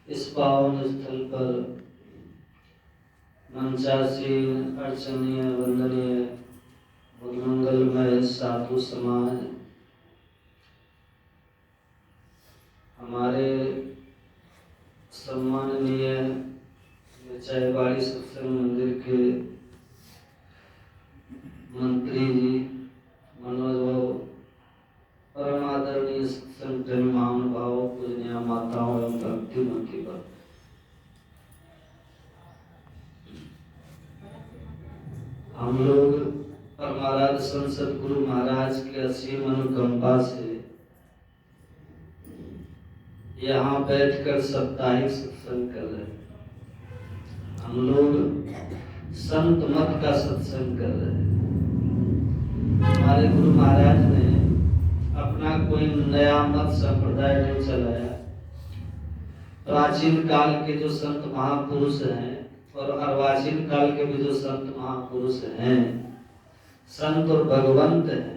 इस पावन स्थल पर मंचासीन अर्चनीय वंदनीय मंगलमय साधु समाज हमारे सम्माननीय चायबाड़ी सत्संग मंदिर के मंत्री जी मनोज भाव, परम आदरणीय सत्संग प्रेमी महानुभाव, पूजनीय माताओं एवं भक्ति मंत्री पर हम लोग परमाराध्य संत सद्गुरु महाराज के असीम अनुकंपा से यहाँ बैठकर साप्ताहिक सत्संग कर रहे हैं। हम लोग संत मत का सत्संग कर रहे हैं। हमारे गुरु महाराज ने अपना कोई नया मत संप्रदाय नहीं चलाया। प्राचीन काल के जो संत महापुरुष हैं और अर्वाचीन काल के भी जो संत महापुरुष हैं, संत और भगवंत हैं,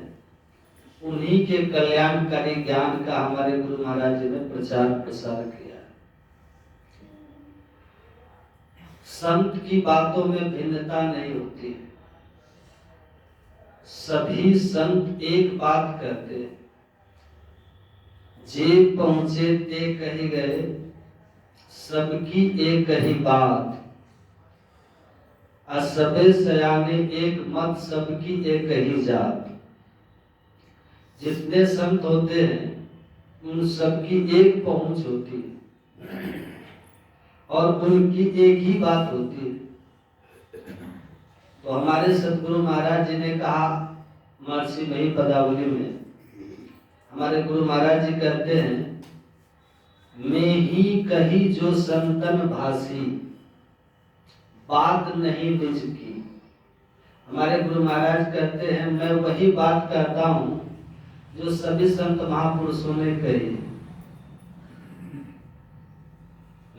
उन्हीं के कल्याणकारी ज्ञान का हमारे गुरु महाराज जी ने प्रचार प्रसार किया। संत की बातों में भिन्नता नहीं होती। सभी संत एक बात कहते हैं, जे पहुंचे ते कही गए, सबकी एक ही बात, असबे सयाने एक मत, सबकी एक ही जात। जितने संत होते हैं उन सबकी एक पहुंच होती है और उनकी एक ही बात होती है। तो हमारे सद्गुरु महाराज जी ने कहा महर्षिमयी पदावली में, हमारे गुरु महाराज जी कहते हैं, मैं ही कही जो संतन भासी, बात नहीं निज की। हमारे गुरु महाराज कहते हैं, मैं वही बात कहता हूं जो सभी संत महापुरुषों ने कही,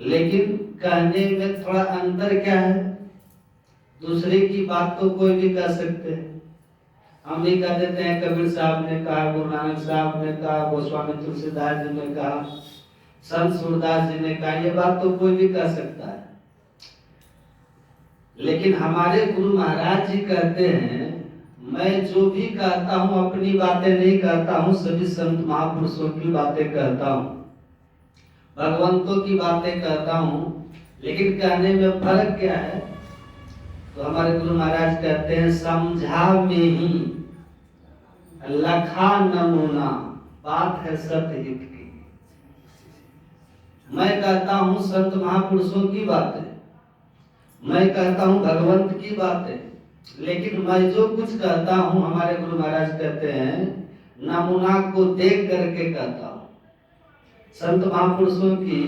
लेकिन कहने में थोड़ा अंतर क्या है। दूसरे की बात तो कोई भी कह सकते हैं। हम भी कह देते हैं कबीर साहब ने कहा, गुरु नानक साहब ने कहा, गोस्वामी तुलसीदास जी ने कहा, संत सूरदास जी ने कहा, ये बात तो कोई भी कह सकता है। लेकिन हमारे गुरु महाराज जी कहते हैं, मैं जो भी कहता हूं अपनी बातें नहीं कहता हूं, सभी संत महापुरुषों की बातें कहता हूं, भगवंतों की बातें कहता हूं। लेकिन कहने में फर्क क्या है? तो हमारे गुरु महाराज कहते हैं, समझा में ही लखा नमूना, बात है सतहित की। मैं कहता हूं संत महापुरुषों की बातें, मैं कहता हूं भगवंत की बातें, लेकिन मैं जो कुछ कहता हूं, हमारे गुरु महाराज कहते हैं, नमूना को देख करके कहता हूं। संत महापुरुषों की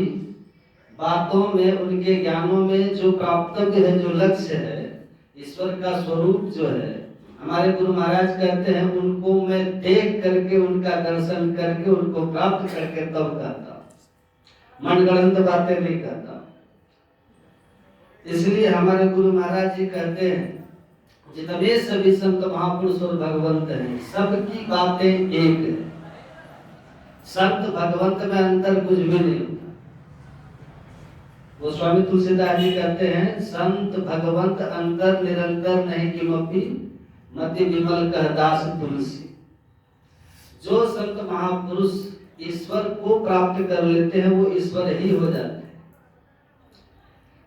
बातों में, उनके ज्ञानों में जो प्राप्तव्य है, जो लक्ष्य है, ईश्वर का स्वरूप जो है, हमारे गुरु महाराज कहते हैं, उनको मैं देख करके, उनका दर्शन करके, उनको प्राप्त करके तब कहता हूं, मनगढ़ंत बातें नहीं कहता। इसलिए हमारे गुरु महाराज जी कहते हैं, जितने सभी संत महापुरुष और भगवंत हैं, सबकी बातें एक है। संत भगवंत में अंतर कुछ भी नहीं होता। गोस्वामी तुलसीदास जी कहते हैं, संत भगवंत अंतर निरंतर नहीं किमपि, मति विमल कह दास तुलसी। जो संत महापुरुष ईश्वर को प्राप्त कर लेते हैं, वो ईश्वर ही हो जाते हैं।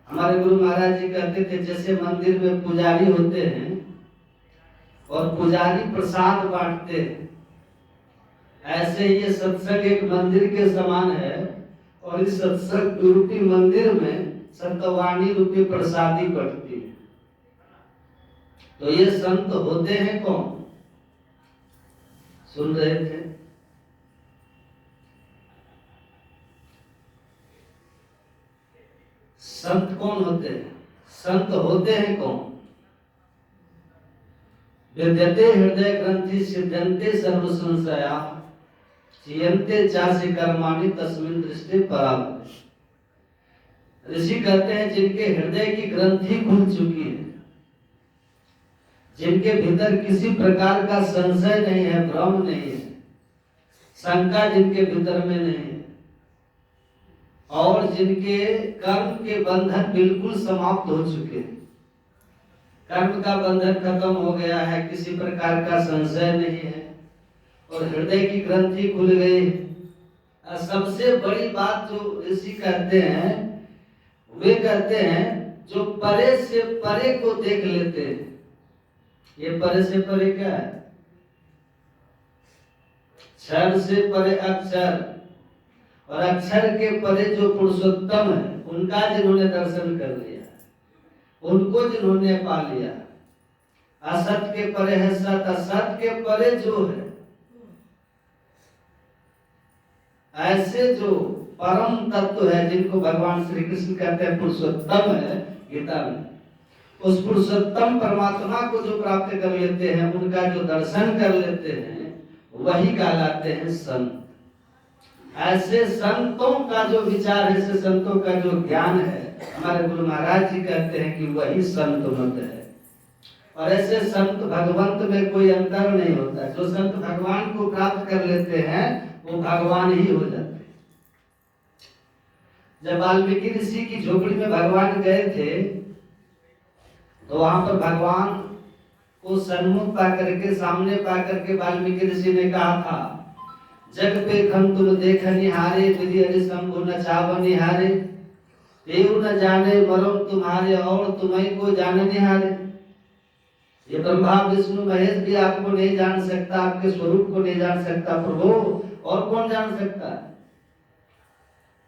हमारे गुरु महाराज जी कहते थे, जैसे मंदिर में पुजारी होते हैं और पुजारी प्रसाद बांटते हैं, ऐसे ये सत्संग एक मंदिर के समान है और इस सत्संग रूपी मंदिर में संतवाणी रूपी प्रसादी बंटती है। तो ये संत होते हैं कौन? सुन रहे थे? संत कौन होते हैं? संत होते हैं कौन? विद्यते हृदय ग्रंथि सिद्धन्ते सर्व संशया, चियन्ते चासि कर्माणि तस्मिन् दृष्टि परावृत्ति। ऋषि कहते हैं, जिनके हृदय की ग्रंथि खुल चुकी है, जिनके भीतर किसी प्रकार का संशय नहीं है, भ्रम नहीं है, शंका जिनके भीतर में नहीं है, और जिनके कर्म के बंधन बिल्कुल समाप्त हो चुके हैं, कर्म का बंधन खत्म हो गया है, किसी प्रकार का संशय नहीं है और हृदय की ग्रंथि खुल गई। सबसे बड़ी बात जो ऋषि कहते हैं, वे कहते हैं जो परे से परे को देख लेते हैं। ये परे से परे क्या है? क्षर से परे अक्षर, और अक्षर के परे जो पुरुषोत्तम है, उनका जिन्होंने दर्शन कर लिया, उनको जिन्होंने पा लिया। असत के परे है सत, असत के परे जो है, ऐसे जो परम तत्व है जिनको भगवान श्री कृष्ण कहते हैं पुरुषोत्तम है गीता में, उस पुरुषोत्तम परमात्मा को जो प्राप्त कर लेते हैं, उनका जो दर्शन कर लेते हैं, वही कहलाते हैं संत। ऐसे संतों का जो विचार है, ऐसे संतों का जो ज्ञान है, हमारे गुरु महाराज जी कहते हैं कि वही संत मत है। और ऐसे संत भगवंत में कोई अंतर नहीं होता। जो संत भगवान को प्राप्त कर लेते हैं वो भगवान ही हो जाते हैं। जब वाल्मीकि ऋषि की झोपड़ी में भगवान गए थे तो वहां पर भगवान को सन्मुख पा करके, सामने पा करके वाल्मीकि ऋषि ने कहा था, जग पे खन तुम देख निहारे, विधि हरि शंभु न चाव निहारे, देव न जाने मरम तुम्हारे, और तुम्हें को जान निहारे। ये ब्रह्मा विष्णु महेश भी आपको नहीं जान सकता, आपके स्वरूप को नहीं जान सकता प्रभु, और कौन जान सकता है?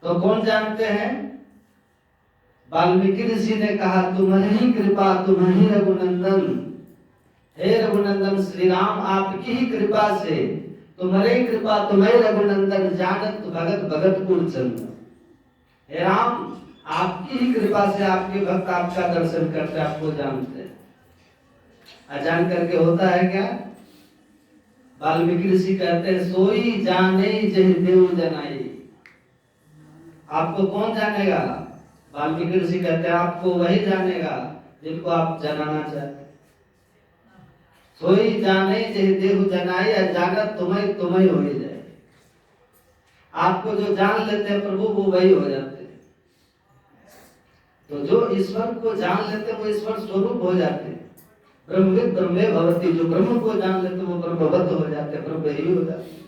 तो कौन जानते हैं? वाल्मीकि ऋषि ने कहा, तुम्हारी कृपा, तुम्हारी रघुनंदन, हे रघुनंदन श्री राम, आपकी ही कृपा से, तुम्हारी कृपा तुम्हें रघुनंदन, जानत भगत भगत कुल चंद। हे राम, आपकी ही कृपा से आपके भक्त आपका दर्शन करते, आपको जानते हैं। अजान करके होता है क्या? वाल्मीकि ऋषि कहते हैं, सोई जाने जहि देव जनाई। आपको कौन जानेगा? वाल्मीकि ऋषि कहते हैं, आपको वही जानेगा जिनको आप जनाना चाहते। सोई जाने जहि देव जनाई, जानत तुम्हें तुम्हें हो ही जाए। आपको जो जान लेते हैं प्रभु, वो वही हो जाते हैं। तो जो ईश्वर को जान लेते हैं वो ईश्वर स्वरूप हो जाते हैं। ब्रह्मविद ब्रह्मे भवति, जो ब्रह्म को जान लेते हैं वो ब्रह्मवत हो जाते हैं, ब्रह्म ही हो जाते हैं।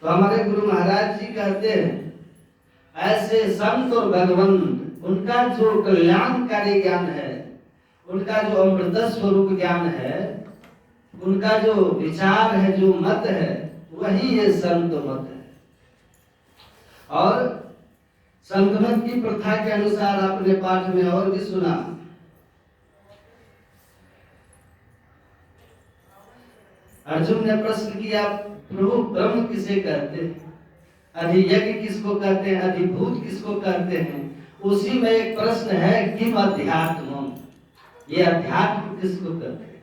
तो हमारे गुरु महाराज जी कहते हैं, ऐसे संत और भगवंत, उनका जो कल्याणकारी ज्ञान है, उनका जो अमृत स्वरूप ज्ञान है, उनका जो विचार है, जो मत है, वही ये संत मत है। और संत मत की प्रथा के अनुसार आपने पाठ में और भी सुना, अर्जुन ने प्रश्न किया, प्रभु ब्रह्म किसे कहते हैं, अधियज्ञ किसको कहते हैं, अधिभूत किसको कहते हैं? उसी में एक प्रश्न है, किम अध्यात्म, ये अध्यात्म किसको कहते हैं?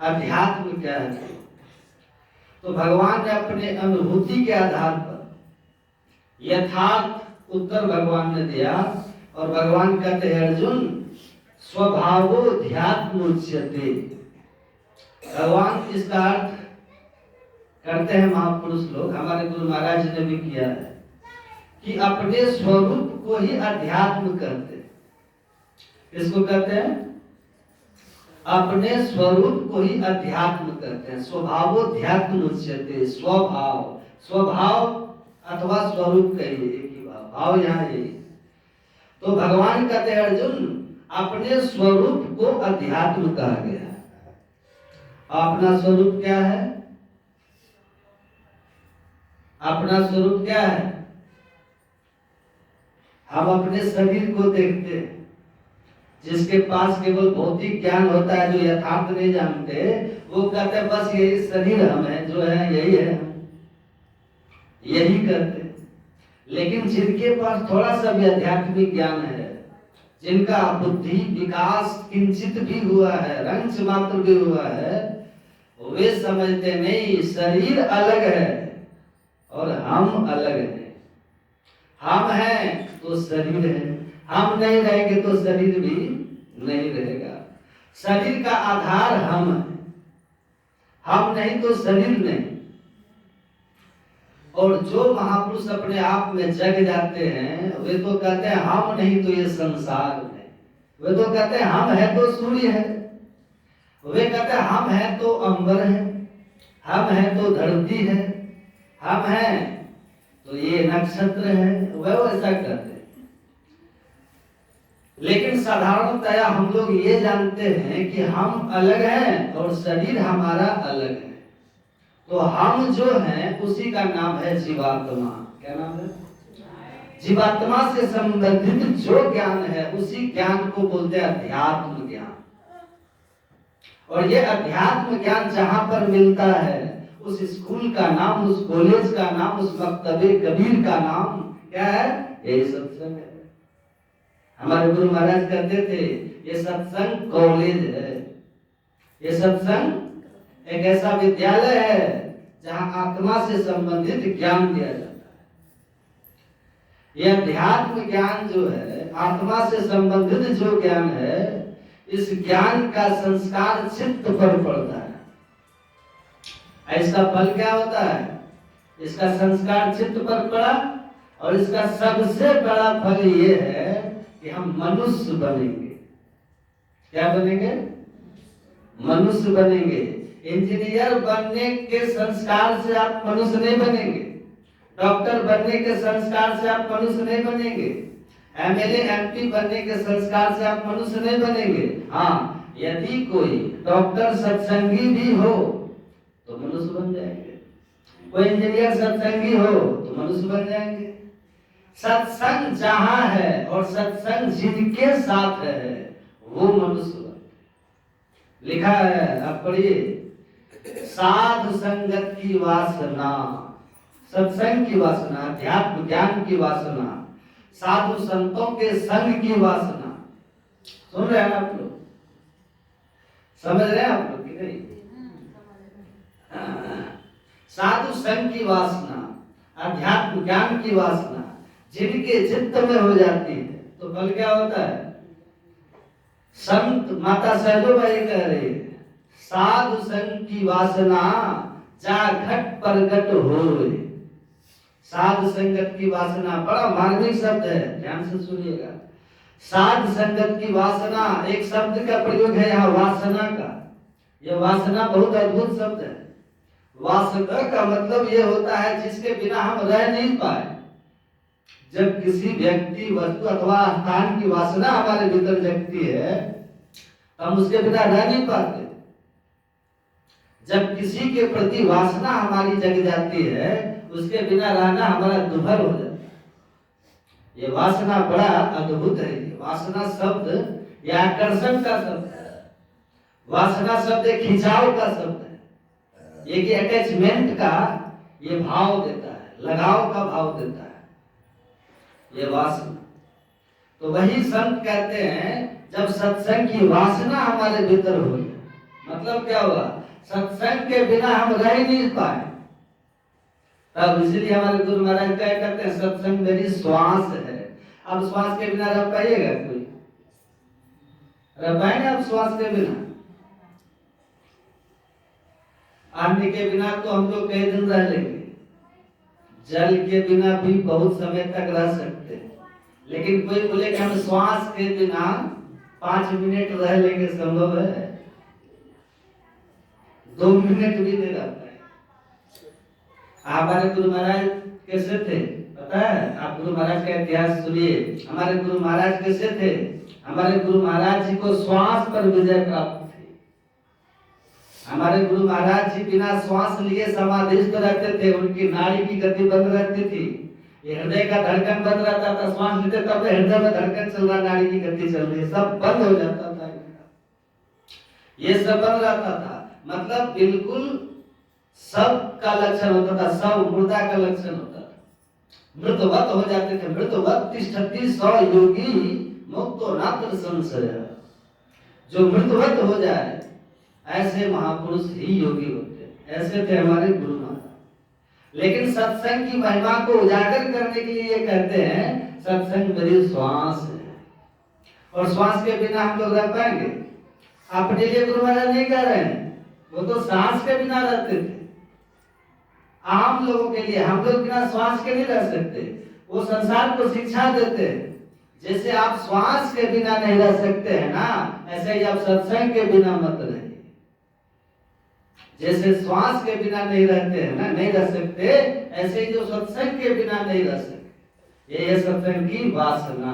अध्यात्म क्या है? तो भगवान ने अपने अनुभूति के आधार पर यथार्थ उत्तर भगवान ने दिया। और भगवान कहते हैं, अर्जुन स्वभावोध्यात्म उच्यते। भगवान इसका अर्थ करते हैं महापुरुष लोग, हमारे गुरु महाराज ने भी किया है, कि अपने स्वरूप को ही अध्यात्म कहते हैं। किसको कहते हैं? अपने स्वरूप को ही अध्यात्म कहते हैं। स्वभावोध्यात्म उच्यते। स्वभाव, स्वभाव अथवा स्वरूप कहिए, एक ही भाव, भाव यहाँ यही। तो भगवान कहते हैं, अर्जुन अपने स्वरूप को अध्यात्म कहा गया। अपना स्वरूप क्या है? अपना स्वरूप क्या है? हम अपने शरीर को देखते हैं। जिसके पास केवल भौतिक ज्ञान होता है, जो यथार्थ नहीं जानते, वो कहते हैं बस यही शरीर हम है, जो है यही है, यही करते। लेकिन जिनके पास थोड़ा सा भी आध्यात्मिक ज्ञान है, जिनका बुद्धि विकास किंचित भी हुआ है, रंच मात्र भी हुआ है, वे समझते नहीं शरीर अलग है और हम अलग हैं। हम हैं तो शरीर है, हम नहीं रहेंगे तो शरीर भी नहीं रहेगा। शरीर का आधार हम है, हम नहीं तो शरीर नहीं। और जो महापुरुष अपने आप में जग जाते हैं वे तो कहते हैं हम नहीं तो ये संसार है। वे तो कहते हैं हम है तो सूर्य है। वे कहते हैं हम है तो अंबर है, हम है तो धरती है, हम हैं तो ये नक्षत्र है। वह ऐसा कहते हैं। लेकिन साधारणतया हम लोग ये जानते हैं कि हम अलग हैं और शरीर हमारा अलग है। तो हम जो हैं उसी का नाम है जीवात्मा। क्या नाम है? जीवात्मा से संबंधित जो ज्ञान है उसी ज्ञान को बोलते हैं अध्यात्म ज्ञान। और ये अध्यात्म ज्ञान जहां पर मिलता है उस स्कूल का नाम, उस कॉलेज का नाम, उस मक्तबे कबीर का नाम क्या है? यही सत्संग है। हमारे गुरु महाराज कहते थे ये सत्संग कॉलेज है, ये सत्संग एक ऐसा विद्यालय है जहां आत्मा से संबंधित ज्ञान दिया जाता है। यह अध्यात्म ज्ञान जो है, आत्मा से संबंधित जो ज्ञान है, इस ज्ञान का संस्कार चित्त पर पड़ता है। इसका फल क्या होता है? इसका संस्कार चित्त पर पड़ा और इसका सबसे बड़ा फल ये है कि हम मनुष्य बनेंगे। क्या बनेंगे? मनुष्य बनेंगे। इंजीनियर बनने के संस्कार से आप मनुष्य नहीं बनेंगे। डॉक्टर बनने के संस्कार से आप मनुष्य नहीं बनेंगे। एमएलए एमपी बनने के संस्कार से आप मनुष्य नहीं बनेंगे। हाँ, यदि कोई डॉक्टर सत्संगी भी हो तो मनुष्य बन जाएंगे। कोई इंजीनियर सत्संगी हो तो मनुष्य बन जाएंगे। सत्संग जहां है और सत्संग जिनके साथ है वो मनुष्य बनते। लिखा है, आप पढ़िए, साधु संगत की वासना, सत्संग की वासना, अध्यात्म ज्ञान की वासना, साधु संतों के संग की वासना। सुन रहे हैं आप लोग? समझ रहे हैं आप लोग कि नहीं? साधु संग की वासना, अध्यात्म ज्ञान की वासना जिनके चित्त में हो जाती है तो फल क्या होता है? संत माता सहजोबाई कह रही है, साधु संग की वासना जा घट प्रगट होए। साधु संगत की वासना बड़ा मार्मिक शब्द है, ध्यान से सुनिएगा। साधु संगत की वासना, एक शब्द का प्रयोग है यहाँ वासना का। यह वासना बहुत अद्भुत शब्द है। वासना का मतलब यह होता है जिसके बिना हम रह नहीं पाए। जब किसी व्यक्ति, वस्तु अथवा स्थान की वासना हमारे भीतर जगती है हम उसके बिना रह नहीं पाते। जब किसी के प्रति वासना हमारी जग जाती है उसके बिना रहना हमारा दुभर हो जाता है। ये वासना बड़ा अद्भुत है। ये वासना शब्द या आकर्षण का शब्द है। वासना शब्द एक खिंचाव का शब्द है। ये कि अटैचमेंट का ये भाव देता है, लगाव का भाव देता है ये वासना। तो वही संत कहते हैं जब सत्संग की वासना हमारे भीतर हो, मतलब क्या हुआ? सत्संग के बिना हम रह ही नहीं पाए। तब इसलिए हमारे गुरु महाराज क्या कहते हैं, सत्संग मेरी श्वास है। अब श्वास के बिना रह पाइएगा कोई? रह पाएंगे आप श्वास के बिना? अन्न के बिना तो हम लोग कई दिन रह लेंगे, जल के बिना भी बहुत समय तक रह सकते हैं। लेकिन कोई बोले कि हम श्वास के बिना 5 मिनट रह लेंगे, संभव है? 2 मिनट भी नहीं रह पाए। हमारे गुरु महाराज कैसे थे पता है? आप गुरु महाराज का इतिहास सुनिए। हमारे गुरु महाराज कैसे थे? हमारे गुरु महाराज जी को श्वास पर विजय प्राप्त थी। हमारे गुरु महाराज जी बिना श्वास लिए समाधिस्थ रहते थे। उनकी नाड़ी की गति बंद रहती थी, हृदय का धड़कन बंद रहता था। श्वास लेते तब हृदय में धड़कन चल रहा, नाड़ी की गति चल रही, सब बंद हो जाता था। ये सब बंद रहता था, मतलब बिल्कुल सब का लक्षण होता था, सब मुर्दा का लक्षण होता था। मृतवत हो जाते थे। मृतवत तिष्ठति सौ योगी मुक्तो नात्र संशय। जो मृतवत हो जाए ऐसे महापुरुष ही योगी होते। ऐसे थे हमारे गुरु महाराज। लेकिन सत्संग की महिमा को उजागर करने के लिए ये कहते हैं सत्संग मेरी श्वास है। और श्वास के बिना हम लोग रह पाएंगे? अपने लिए गुरु महाराज नहीं कह रहे हैं, वो तो सांस के बिना रहते थे। आम लोगों के लिए। हम लोग बिना श्वास के नहीं रह सकते, वो संसार को शिक्षा देते हैं। जैसे आप श्वास के बिना नहीं रह सकते हैं ना, ऐसे ही आप सत्संग के बिना मत रहिए। जैसे श्वास के बिना नहीं रहते हैं ना, नहीं रह सकते, ऐसे ही जो सत्संग के बिना नहीं रह सकते। ये है सत्संग की वासना।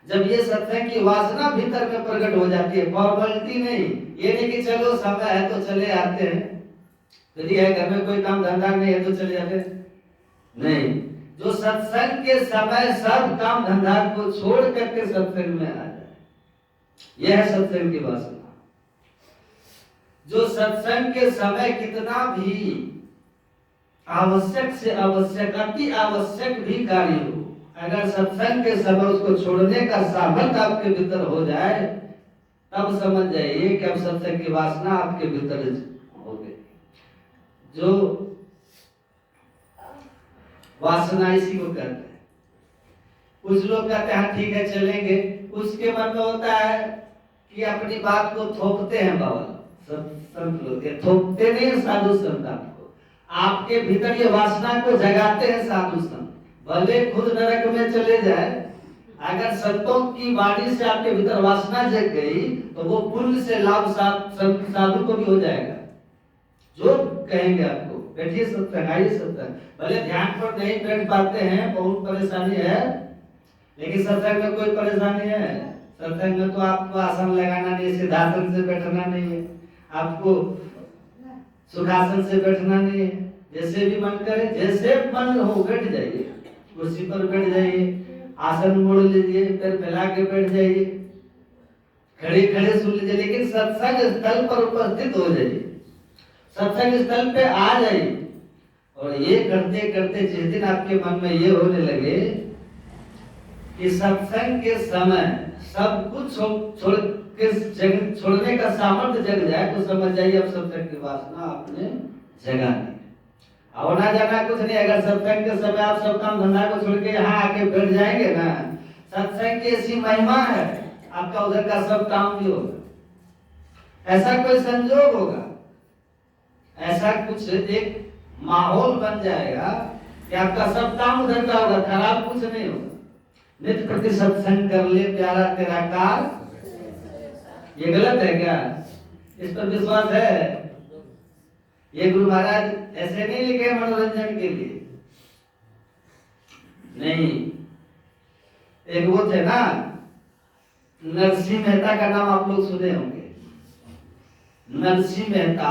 जब ये सत्संग की वासना भीतर में प्रकट हो जाती है, फॉर्मेलिटी नहीं, ये नहीं कि चलो समय है तो चले आते हैं, यदि है घर में कोई काम धंधा नहीं है तो चले जाते हैं, नहीं। जो सत्संग के समय सब काम धंधा को छोड़ करके सत्संग में आ जाए, यह है सत्संग की वासना। जो सत्संग के समय कितना भी आवश्यक से आवश्यक, अति आवश्यक भी कार्य हो, अगर सत्संग के समय उसको छोड़ने का सामर्थ्य आपके भीतर हो जाए, तब समझ जाइए कि अब सत्संग की वासना आपके भीतर हो गई। जो वासना इसी को कहते हैं। कुछ लोग कहते हैं ठीक है चलेंगे, उसके मन में होता है कि अपनी बात को थोपते हैं। बाबा संत लोग थोपते नहीं, साधु संत आपके भीतर ये वासना को जगाते हैं। साधु संत भले खुद नरक में चले जाए, अगर संतों की वाणी से आपके भीतर वासना जग गई तो वो पुण्य से लाभ साधु को भी हो जाएगा। जो कहेंगे आपको बैठिए सत्संग, आइए सत्संग, भले ध्यान पर नहीं बैठ पाते हैं, बहुत परेशानी है, लेकिन सत्संग में कोई परेशानी है? सत्संग में तो आपको आसन लगाना नहीं, सिद्धासन से बैठना नहीं है, आपको सुखासन से बैठना नहीं है, जैसे भी मन करे, जैसे मन हो बैठ जाइए, कुर्सी पर बैठ जाइए, आसन मोड़ लीजिए, पैर फैला के बैठ जाइए, खड़े खड़े सुन लीजिए, लेकिन सत्संग स्थल पर उपस्थित हो जाइए, सत्संग स्थल पे आ जाइए। और ये करते करते जिस दिन आपके मन में ये होने लगे कि सत्संग के समय सब कुछ छोड़ने का सामर्थ्य जग जाए, तो समझ जाइए अब सत्संग की वासना आपने जगा दी। होना जाना कुछ नहीं, अगर सत्संग के समय आप सब काम धंधा को छोड़ के यहाँ आके बैठ जाएंगे ना, सत्संग की ऐसी महिमा है, आपका उधर का सब काम भी होगा। ऐसा कोई संजोग होगा, ऐसा कुछ एक माहौल बन जाएगा कि आपका सब काम उधर का होगा, खराब कुछ नहीं होगा। नित्य प्रति सत्संग कर ले प्यारा तेरा कार, ये गलत है क्या? इस पर विश्वास है? ये गुरु महाराज ऐसे नहीं लिखे मनोरंजन के लिए, नहीं। एक वो थे ना नरसिंह मेहता, का नाम आप लोग सुने होंगे। नरसिंह मेहता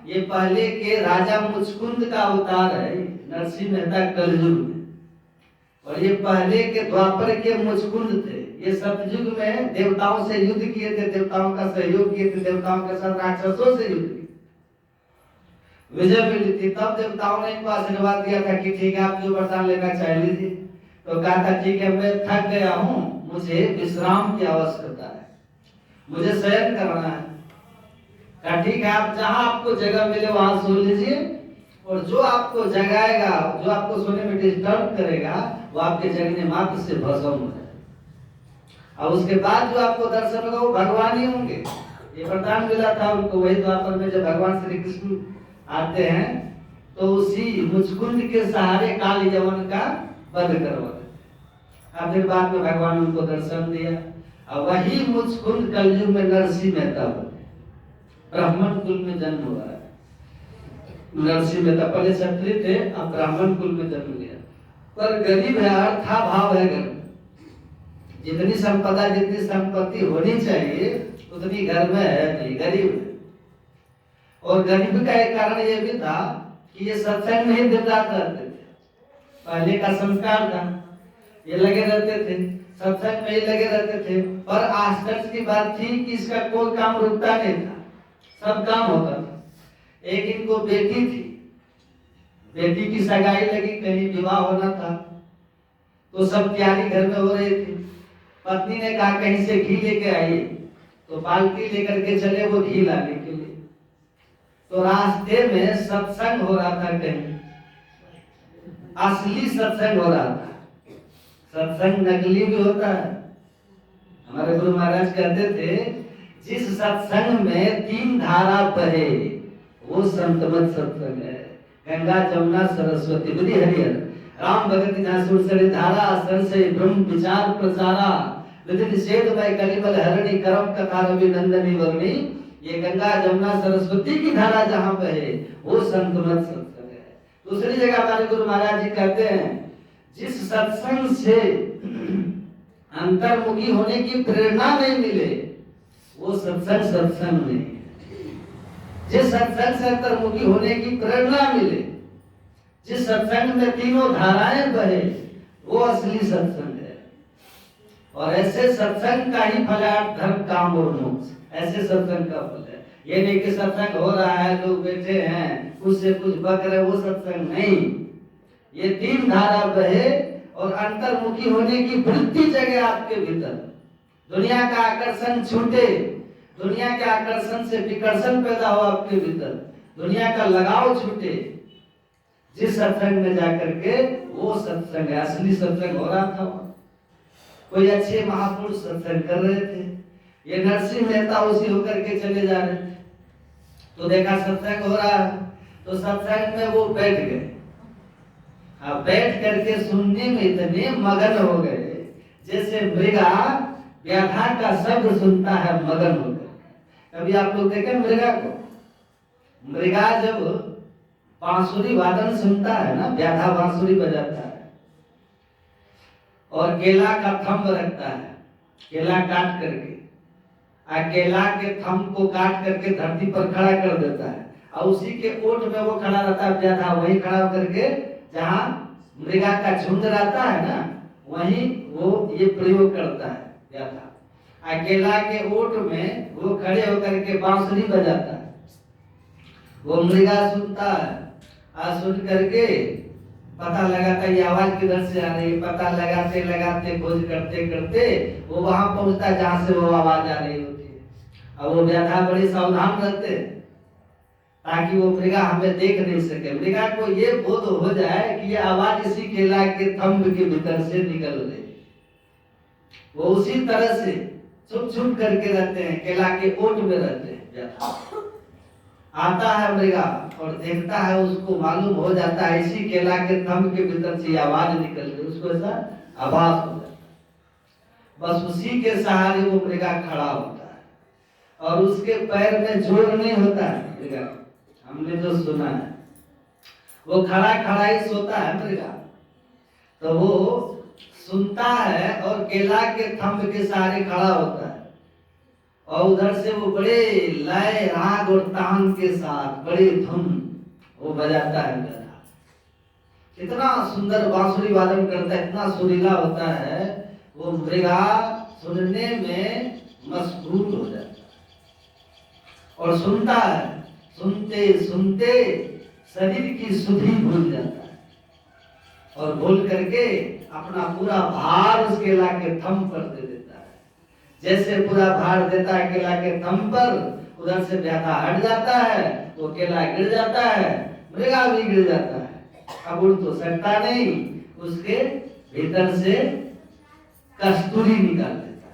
ये पहले के राजा मुचकुंद का अवतार है। नरसिंह मेहता कलयुग में, और ये पहले के द्वापर के मुचकुंद थे। ये सतयुग में देवताओं से युद्ध किए थे, देवताओं का सहयोग किए थे, देवताओं के साथ राक्षसों से युद्ध किए, विजय मिली थी। तब देवताओं ने इनको आशीर्वाद दिया था कि ठीक है आप जो वरदान लेना चाह लीजिए। तो कहा था ठीक है मैं थक गया हूँ, मुझे विश्राम की आवश्यकता है, मुझे शयन करना है। कहा ठीक है आप जहाँ आपको जगह मिले वहां सो लीजिए, और जो आपको जगाएगा, जो आपको सोने में डिस्टर्ब करेगा, वो आपके जगने मात्र से भस्म हो जाए। और उसके बाद जो आपको दर्शन होगा वो भगवान ही होंगे। ये वरदान मिला था उनको वही द्वापर में, जब भगवान श्री कृष्ण आते हैं तो उसी मुचकुंद के सहारे काल यवन का वध करवाते। अब फिर बाद में भगवान उनको दर्शन दिया, और वही मुचकुंद कलयुग में नरसिंह मेहता बने, ब्राह्मण कुल में जन्म हुआ है। नरसिंह मेहता पहले क्षत्रिय थे, अब ब्राह्मण कुल में जन्म लिया, पर गरीब है, अर्था भाव है घर में। जितनी संपदा, जितनी संपत्ति होनी चाहिए उतनी घर में है नहीं, गरीब है। और गरीब का एक कारण ये भी था कि ये सत्संग में ही दिन रात रहते थे, पहले का संस्कार था, ये लगे रहते थे सत्संग में ही लगे रहते थे। पर आश्चर्य की बात थी कि इसका कोई काम रुकता नहीं था, सब काम होता था। एक इनको बेटी थी, बेटी की सगाई लगी, कहीं विवाह होना था, तो सब तैयारी घर में हो रही थी। पत्नी ने कहा कहीं से घी लेके आइए, तो बाल्टी लेकर के चले वो घी लाने के लिए। तो रास्ते में सत्संग हो रहा था, कहीं असली सत्संग हो रहा था, सत्संग नकली भी होता है। हमारे गुरु महाराज कहते थे जिस सत्संग में 3 धारा बहे वो संतमत सत्संग है। गंगा जमुना सरस्वती बुद्धि हरिहर राम भगत जहाँ सुरसरी धारा सरसे ब्रह्म विचार प्रचारा विधि निषेध में कलिबल हरणी करम कथा रवि नंदनी वर्णी। ये गंगा जमुना सरस्वती की धारा जहाँ बहे वो संतमत सत्संग है। दूसरी जगह हमारे गुरु महाराज जी कहते हैं जिस सत्संग से अंतर्मुखी होने की प्रेरणा नहीं मिले वो सत्संग सत्संग नहीं। जिस सत्संग से अंतर्मुखी होने की प्रेरणा मिले, जिस सत्संग में तीनों धाराएं बहे वो असली सत्संग है। और ऐसे सत्संग का ही फल है धर्म काम और मोक्ष। ऐसे सत्संग का फल है। ये नहीं कि सत्संग हो रहा है लोग बैठे हैं उससे कुछ बक रहे, वो सत्संग नहीं। ये तीन धारा बहे और अंतर्मुखी होने की वृत्ति जगे आपके भीतर। दुनिया का आकर्षण छूटे, दुनिया के आकर्षण से विकर्षण पैदा हो आपके भीतर, दुनिया का लगाव छूटे। जिस सत्संग में जाकर के वो सत्संग है, असली सत्संग हो रहा था। कोई अच्छे महापुरुष सत्संग कर रहे थे, ये नरसिंह मेहता उसी होकर के चले जा रहे थे। तो देखा सत्संग हो रहा है तो सत्संग में वो बैठ गए। अब बैठ करके सुनने में इतने मगन हो गए जैसे मृगा व्याधा का शब्द सुनता है मगन होकर। कभी आप लोग देखें मृगा को? मृगा जब बांसुरी वादन सुनता है ना, व्याधा बांसुरी बजाता है और केला का थंब रखता है, केला काट करके केला के थंब को काट करके धरती पर खड़ा कर देता है और उसी के ओट में वो खड़ा रहता है व्याधा। वही खड़ा होकर के जहाँ मृगा का झुंड रहता है ना वहीं वो ये प्रयोग करता है व्याधा। केला के ओट में वो खड़े होकर के बांसुरी बजाता है। वो मृगा सुनता है, सुन करके पता लगाता ये आवाज किधर से आ रही है। पता लगाते लगाते खोज करते करते वो वहां पहुंचता है जहां से वो आवाज आ रही होती है। अब वो व्याधा बड़े सावधान रहते ताकि वो मृगा हमें देख नहीं सके। मृगा को ये बोध हो जाए कि ये आवाज इसी केला के थंब के भीतर से निकल रही। वो उसी तरह से छुप छुप करके रहते हैं, केला के ओट में रहते हैं। आता है मृगा और देखता है, उसको मालूम हो जाता है इसी केला के थंब के भीतर से आवाज निकल रही। उसको ऐसा आभास हो जाता है। बस उसी के सहारे वो मृगा खड़ा होता है और उसके पैर में जोर नहीं होता है मृगा। हमने जो सुना है वो खड़ा खड़ा ही सोता है मृगा। तो वो सुनता है और केला के थंब के सहारे खड़ा होता है और उधर से वो बड़े लय राग और तान के साथ बड़े धुन वो बजाता है गधा। इतना सुंदर बांसुरी वादन करता है, इतना सुरीला होता है। वो मृगा सुनने में मशगूल हो जाता है और सुनता है। सुनते सुनते शरीर की सुधि भूल जाता है और भूल करके अपना पूरा भार उस केला के थंब पर दे देता है। जैसे पूरा भार देता है केला के थंब पर, उधर से व्याधा हट जाता है, वो केला गिर जाता है, मृगा भी गिर जाता है। अब उड़ तो सकता नहीं, उसके भीतर से कस्तूरी निकाल देता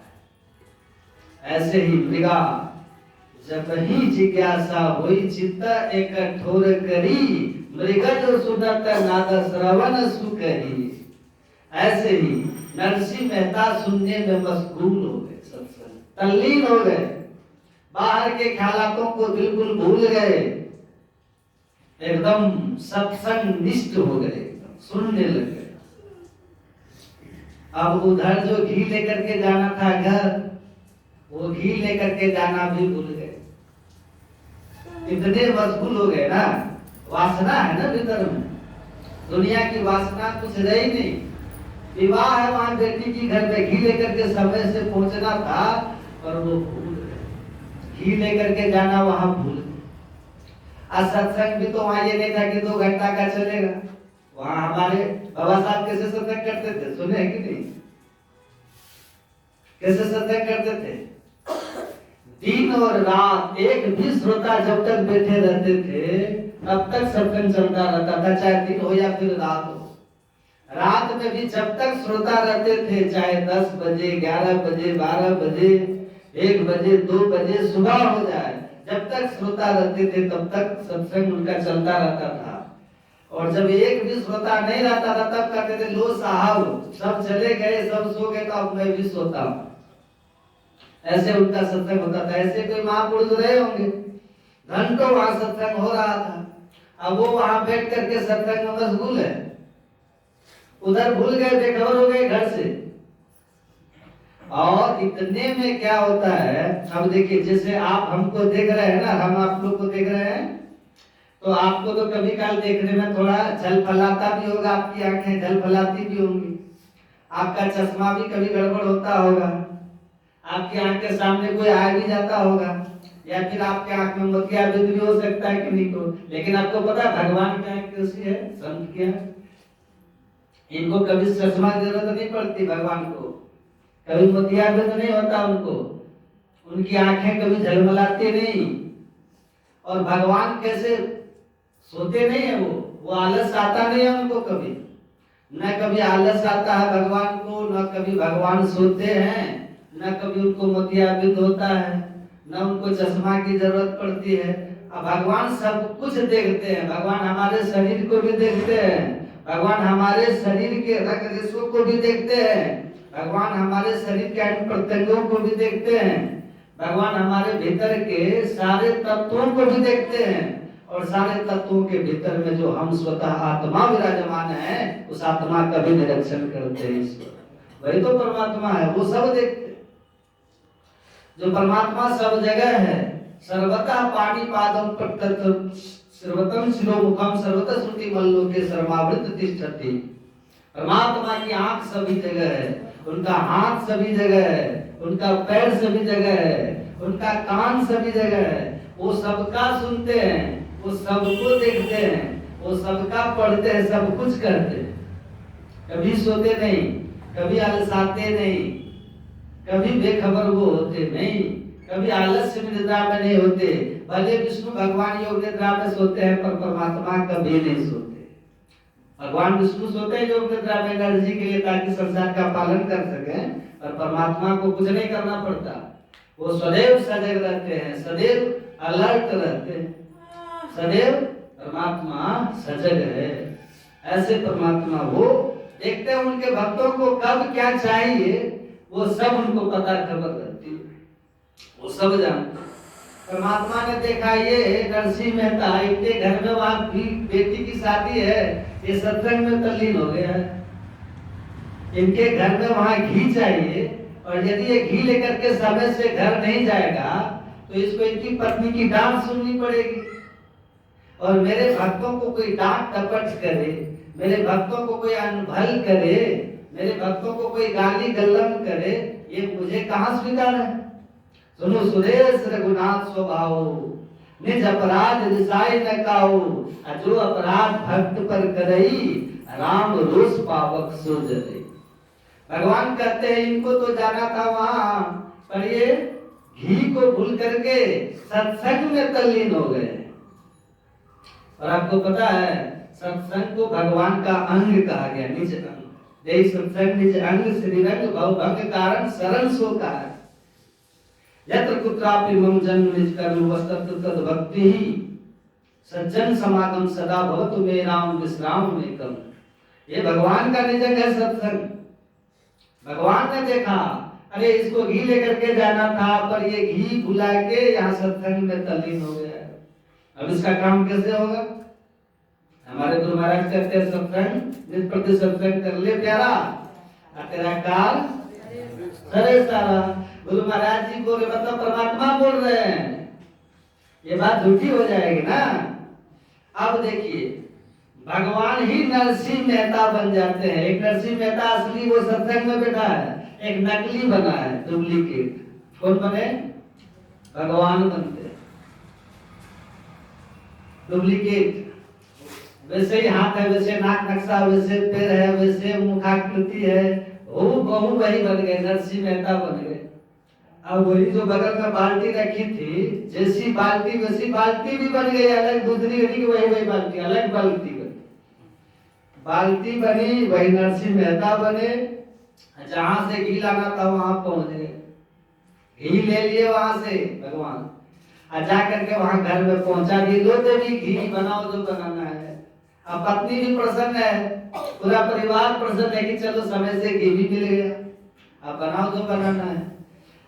है। ऐसे ही मृगा जब ही जिज्ञासा हुई चित्त एक ठोर करी, मृगा जो सुनत नाद श्रवण सुकरी। ऐसे ही नरसिंह मेहता सुनने में मशगूल हो गए, सत्संग तल्लीन हो गए, बाहर के ख्यालातों को बिल्कुल भूल गए, एकदम सत्संग निष्ठ हो गए, सुनने लगे। अब उधर जो घी लेकर के जाना था घर, वो घी लेकर के जाना भी भूल गए। इतने मशगूल हो गए ना, वासना है ना भीतर में, दुनिया की वासना कुछ रही नहीं। विवाह है वहां बेटी की, घर पे घी लेकर के समय से पहुंचना था पर वो भूल गए। घी लेकर के जाना वहां भूल गए। सत्संग भी तो वहां ये नहीं था कि 2 घंटा का चलेगा। वहां हमारे बाबा साहब कैसे सत्संग करते थे, सुने कि नहीं? कैसे सत्संग करते थे? दिन और रात एक भी श्रोता जब तक बैठे रहते थे तब तक सत्संग चलता रहता था, चाहे दिन हो या फिर रात हो। रात में भी जब तक श्रोता रहते थे, चाहे 10 बजे, 11 बजे, 12 बजे, 1 बजे, 2 बजे सुबह हो जाए, जब तक श्रोता रहते थे तब तक सत्संग उनका चलता रहता था। और जब एक भी श्रोता नहीं रहता था तब कहते थे लो साहब सब चले गए, सब सो गए, तो अब मैं भी सोता हूँ। ऐसे उनका सत्संग होता था। ऐसे कोई महापुरुष रहे होंगे, घंटों वहां सत्संग हो रहा था। अब वो वहां बैठ करके सत्संग में मशगूल है, उधर भूल गए, बेखबर हो गए घर से। और इतने में क्या होता है, अब देखिए जैसे आप हमको देख रहे हैं ना, हम आप लोग को देख रहे हैं, तो आपको तो कभी काल देखने में थोड़ा झलफलाता भी होगा, आपकी आंखें झलफलाती भी होंगी, आपका चश्मा भी कभी गड़बड़ होता होगा, आपकी आंख के सामने कोई आ भी जाता होगा, या फिर आपके आंख में मोतियाबिंद भी हो सकता है किन्हीं को। लेकिन आपको पता है भगवान की आंख कैसी है, संत की आंख, इनको कभी चश्मा की जरूरत नहीं पड़ती, भगवान को कभी मोतियाबिंद नहीं होता उनको, उनकी आंखें कभी झलमलाती नहीं। और भगवान कैसे सोते नहीं है, वो आलस आता नहीं है उनको कभी, न कभी आलस आता है भगवान को, न कभी भगवान सोते हैं, न कभी उनको मोतियाबिंद होता है, न उनको चश्मा की जरूरत पड़ती है। अब भगवान सब कुछ देखते हैं, भगवान हमारे शरीर को भी देखते हैं, भगवान हमारे शरीर के रग रेशों को भी देखते हैं, भगवान हमारे शरीर के अंग प्रत्यंगों को भी देखते हैं, भगवान हमारे भीतर के सारे तत्वों को भी देखते हैं, और सारे तत्वों के भीतर में जो हम स्वतः आत्मा विराजमान है, उस आत्मा का भी निरीक्षण करते हैं ईश्वर, वही तो परमात्मा है, वो सब देखते। जो परमात्मा सब जगह है, सर्वतः पाणी पादम प्रत्यर्थ सर्वतम शिरोमुखम सर्वतः श्रुति मल्लोके सर्वावृत तिष्ठति। परमात्मा की आंख सभी जगह है, उनका हाथ सभी जगह है, उनका पैर सभी जगह है, उनका कान सभी जगह है, वो सबका सुनते हैं, वो सबको देखते हैं, वो सबका पढ़ते हैं, सब कुछ करते हैं, कभी सोते नहीं, कभी आलसाते नहीं, कभी बेखबर वो होते नहीं, कभी आलस्य में निद्रा में नहीं होते। भले विष्णु भगवान योग निद्रा में सोते हैं, पर परमात्मा कभी नहीं सोते। भगवान विष्णु सोते हैं योग निद्रा में एनर्जी के लिए, ताकि संसार का पालन कर सके, पर परमात्मा को कुछ नहीं करना पड़ता, वो सदैव सजग रहते हैं, सदैव अलर्ट रहते हैं, सदैव परमात्मा सजग है। ऐसे परमात्मा वो देखते हैं उनके भक्तों को कब क्या चाहिए, वो सब उनको पता खबर रहती है, वो सब जानते। परमात्मा ने देखा ये नरसिंह मेहता, इनके घर में वहां भी बेटी की शादी है, ये सत्संग में तल्लीन हो गया है, इनके घर में वहां घी चाहिए, और यदि ये घी लेकर के समय से घर नहीं जाएगा तो इसको इनकी पत्नी की डांट सुननी पड़ेगी। और मेरे भक्तों को कोई डांट टपट करे, मेरे भक्तों को कोई अनभल करे, मेरे भक्तों को कोई गाली गल्लम करे, ये मुझे कहां स्वीकार है। सुनो सुरेश रघुनाथ स्वभाव, निज अपराध दिसाई न काऊ, जो अपराध भक्त पर करई, राम रोष पावक सो जरई। भगवान कहते हैं इनको तो जाना था वहां, पर ये घी को भूल करके सत्संग में तल्लीन हो गए। और आपको पता है सत्संग को भगवान का अंग कहा गया, निज अंग। देख सत्संग निज अंग श्रीरंग भव भंग कारण शरण सो का है। यत्र कुत्रापि मम जन्म निज कर्म वस्तु तद भक्ति ही, सज्जन समागम सदा भवतु मे राम विश्राम में कम। ये भगवान का निज अंग है सत्संग। भगवान ने देखा अरे इसको घी लेकर के जाना था, पर ये घी भुला के यहाँ सत्संग में तल्लीन हो गया। अब इसका काम कैसे होगा। हमारे गुरु महाराज कहते हैं सत्संग निज प्रति सत्संग कर ले प्यारा, तेरा काल सरे सारा। गुरु महाराज जी बोल रहे, मतलब परमात्मा बोल रहे हैं, ये बात झूठी हो जाएगी ना। अब देखिए भगवान ही नरसिंह मेहता बन जाते हैं। एक नरसिंह मेहता असली वो सत्संग में बैठा है, एक नकली बना है, डुप्लीकेट। कौन बने, भगवान बनते हैं डुप्लीकेट। वैसे ही हाथ है, वैसे नाक नक्शा, वैसे पैर है, वैसे मुखाकृति है, बहु वही बन गए, नरसिंह मेहता बन गए। अब वही जो बगल में बाल्टी रखी थी, जैसी बाल्टी वैसी बाल्टी भी बन गई, अलग दूसरी बनी, वही बाल्टी अलग बाल्टी बनी, बाल्टी बनी, वही नरसिंह मेहता बने। जहां से घी लाना था वहां पहुंच गए, घी ले लिए वहां से भगवान, जा करके वहां घर में पहुंचा दिए, लो देवी घी बनाओ जो बनाना है। अब पत्नी भी प्रसन्न है, पूरा परिवार प्रसन्न है कि चलो समय से घी भी मिल गया, अब बनाओ जो बनाना है।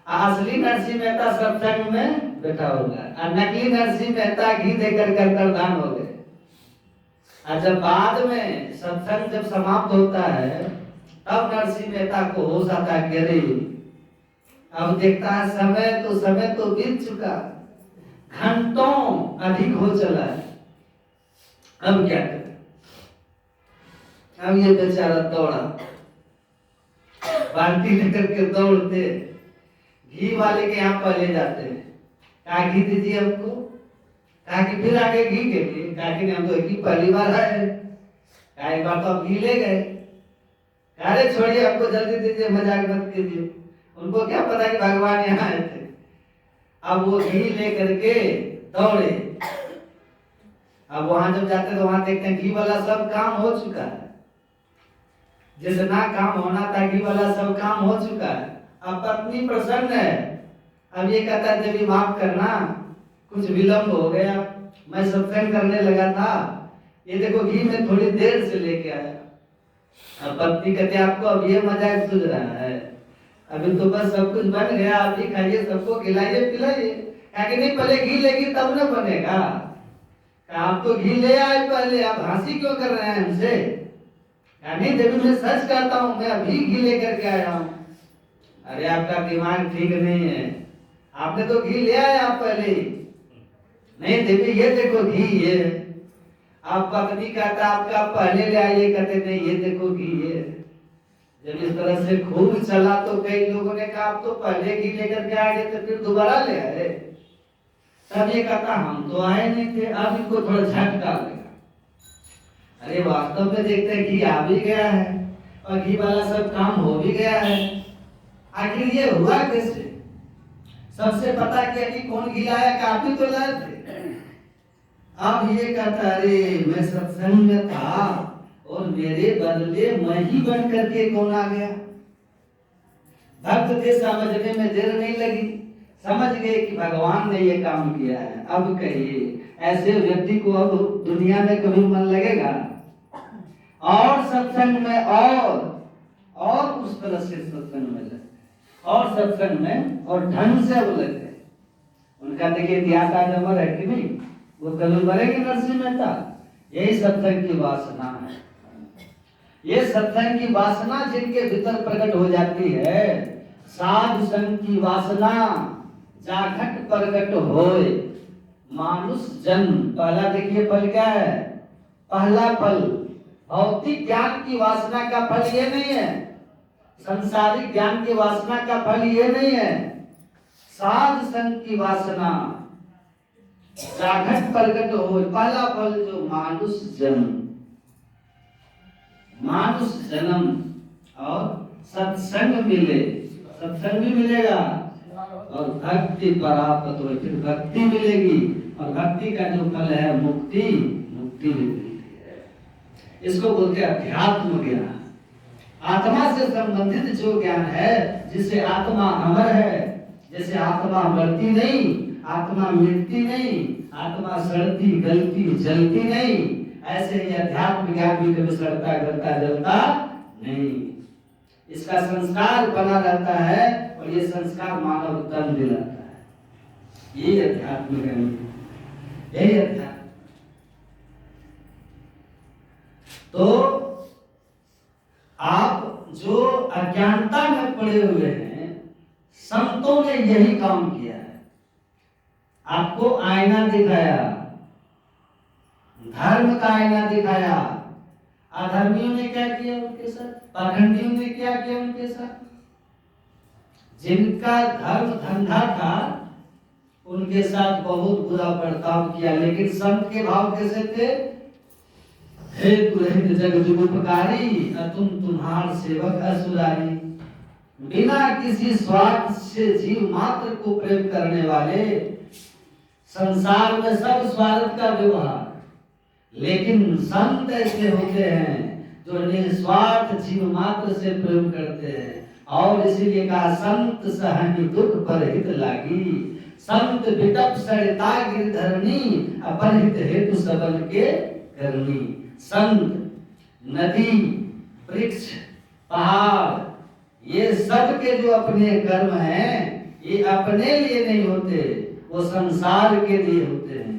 असली नरसिंह मेहता सत्संग में बैठा होगा और नकली नरसिंह मेहता घी देकर अंतर्धान हो गए। और जब बाद में सत्संग जब समाप्त होता है तब नरसिंह मेहता को होश आता है कि अरे अब देखता है समय तो बीत चुका, घंटों अधिक हो चला है, अब क्या करें। अब ये बेचारा दौड़ा, बाल्टी लेकर के दौड़ते घी वाले के यहाँ पर ले जाते हैं, कहा घी दीजिए हमको, कहा कि फिर आगे घी के लिए, कहा कि हम तो घी पहली बार आए, कहा एक बार तो आप घी ले गए, अरे छोड़िए हमको जल्दी दीजिए, मजाक मत कीजिए। उनको क्या पता कि भगवान यहाँ आए थे। अब वो घी ले करके दौड़े, अब वहां जब जाते तो वहां देखते हैं घी वाला सब काम हो चुका है, जितना काम होना था घी वाला सब काम हो चुका है। अब पत्नी प्रसन्न है, अब ये कहता है देवी माफ करना, कुछ विलंब हो गया, मैं सत्संग करने लगा था, ये देखो घी में थोड़ी देर से लेके आया। अब पत्नी कहते आपको अब ये मजाक सूझ रहा है, अभी तो बस सब कुछ बन गया, आप ही खाइए, सबको खिलाइए पिलाइए। क्या कि नहीं पहले घी लेगी तब न बनेगा, आप तो घी ले आए पहले, आप हंसी क्यों कर रहे हैं हमसे। नहीं देवी मैं सच कहता हूँ, मैं अभी घी लेकर के आया हूँ। अरे आपका दिमाग ठीक नहीं है, आपने तो घी ले आए आप पहले। नहीं देवी ये देखो घी ये, आप पत्नी कहता आपका पहले ले आइए, कहते नहीं ये देखो घी ये। जब इस तरह से खूब चला तो कई लोगों ने कहा आप तो पहले घी लेकर के आ गए थे फिर दोबारा ले आए। तब ये कहता हम तो आए नहीं थे, अब इनको थोड़ा झटका लगा। अरे वास्तव में देखते हैं घी आ भी गया है और घी वाला सब काम हो भी गया है, आखिर ये हुआ कैसे। सबसे पता किया कि कौन घी लाया, कि आप ही तो लाए थे। अब ये कहता अरे मैं सत्संग में था और मेरे बदले मैं ही बन करके कौन आ गया। भक्त थे, समझने में देर नहीं लगी, समझ गए कि भगवान ने ये काम किया है। अब कहिए ऐसे व्यक्ति को अब दुनिया में कभी मन लगेगा। और सत्संग में और उस तरह से सत्संग में लगे, और सत्संग में और ढंग से अब लग गए। उनका देखिए इतिहास आज अमर है कि नहीं, वो कभी मरेंगे नरसिंह मेहता। यही सत्संग की वासना है, ये सत्संग की वासना जिनके भीतर प्रकट हो जाती है। साधु संग की वासना जाघट प्रकट होए मानुष जन्म। पहला देखिए फल क्या है, पहला फल भौतिक ज्ञान की वासना का फल ये नहीं है, संसारिक ज्ञान की वासना का फल ये नहीं है। साध संग की वासना जाघट प्रकट हो, पहला फल जो मानुष जन्म, मानुष जन्म और सत्संग मिले, सत्संग भी मिलेगा और भक्ति प्राप्त हो, फिर भक्ति मिलेगी और भक्ति का जो फल है मुक्ति, मुक्ति भी मिलती है। इसको बोलते हैं अध्यात्म ज्ञान। आत्मा से संबंधित जो ज्ञान है, जिसे आत्मा अमर है, जैसे आत्मा मरती नहीं, आत्मा मिटती नहीं, आत्मा सड़ती गलती जलती नहीं, ऐसे ही अध्यात्म ज्ञान भी कभी सड़ता गलता जलता नहीं। इसका संस्कार बना रहता है और ये संस्कार मानव तन दिलाता है। यही अध्यात्म ज्ञान, यही अध्यात्म। तो आप जो अज्ञानता में पड़े हुए हैं, संतों ने यही काम किया है। आपको आईना दिखाया, धर्म का आईना दिखाया। अधर्मियों ने क्या किया उनके साथ, पाखंडियों ने क्या किया उनके साथ। जिनका धर्म धंधा था उनके साथ बहुत बुरा बर्ताव किया, लेकिन संत के भाव कैसे थे, हे तुरहित जग जुगुपकारी, तुम तुम्हार सेवक असुरारी। बिना किसी स्वार्थ से जीव मात्र को प्रेम करने वाले, संसार में सब स्वार्थ का व्यवहार, लेकिन संत ऐसे होते हैं जो निस्वार्थ जीव मात्र से प्रेम करते हैं। और इसीलिए कहा संत सहनी दुख पर हित लागी, संत विटप सरिता गिरधरणी, अपरहित हेतु सबन के करनी। संत, नदी, वृक्ष, पहाड़, ये सब के जो अपने कर्म हैं ये अपने लिए नहीं होते, वो संसार के लिए होते हैं।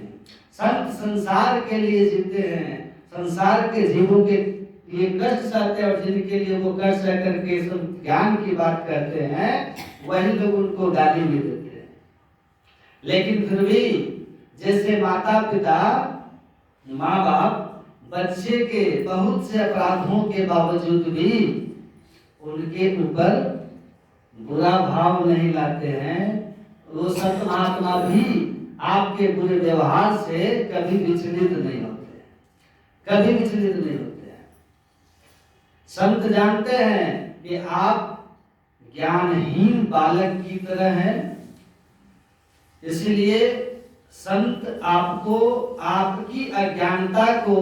संत संसार के लिए जीते हैं, संसार के जीवों के लिए कष्ट सहते हैं, और जिनके लिए वो कष्ट सह करके ज्ञान की बात करते हैं वही लोग उनको गाली भी देते हैं। लेकिन फिर भी जैसे माता पिता, माँ बाप बच्चे के बहुत से अपराधों के बावजूद भी उनके ऊपर बुरा भाव नहीं लाते हैं, वो संत महात्मा भी आपके बुरे व्यवहार से कभी विचलित नहीं होते, कभी विचलित नहीं होते हैं। संत जानते हैं कि आप ज्ञानहीन बालक की तरह हैं, इसलिए संत आपको आपकी अज्ञानता को,